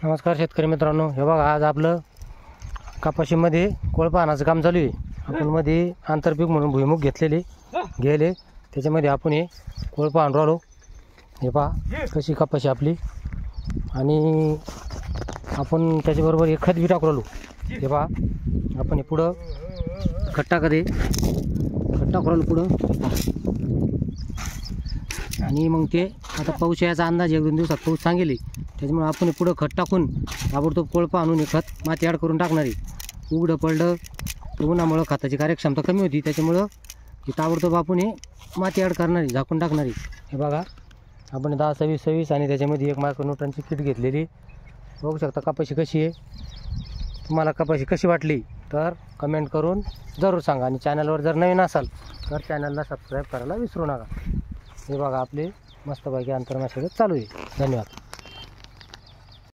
नमस्कार शेतकरी मित्रांनो, हे बघा आज आपलं कपाशीमध्ये कोळपा आणायचं काम चालू आहे। आपण मध्ये आंतरपीक म्हणून भुईमुग गेले त्याच्यामध्ये आपण हे कोळपा आणून राहिलो। हे पहा कशी कपाशी आपली, आणि आपण त्याच्याबरोबर एक खत बी टाकू राहिलो। हे पहा आपण हे पुढं खत टाकू राहिलो पुढं, आणि मग ते आता पाऊस याचा अंदाज 1-2 दिवसात पाऊस सांगेल, त्याच्यामुळे आपण पुढं खत टाकून ताबडतोब कोळपा आणून खत माती ॲड करून टाकणार आहे। उघडं पडलं तर उन्हामुळं खताची कार्यक्षमता कमी होती, त्याच्यामुळं हे ताबडतोब आपण हे माती ॲड करणार आहे, झाकून टाकणार आहे। हे बघा आपण 10-26-26 आणि त्याच्यामध्ये 1 मायक्रोन्यूटनची किट घेतलेली। बघू शकता कपाशी कशी आहे। तुम्हाला कपाशी कशी वाटली तर कमेंट करून जरूर सांगा, आणि चॅनलवर जर नवीन असाल तर चॅनलला सबस्क्राईब करायला विसरू नका। हे बघा आपले मस्तपैकी आंतरमशागत चालू आहे। धन्यवाद।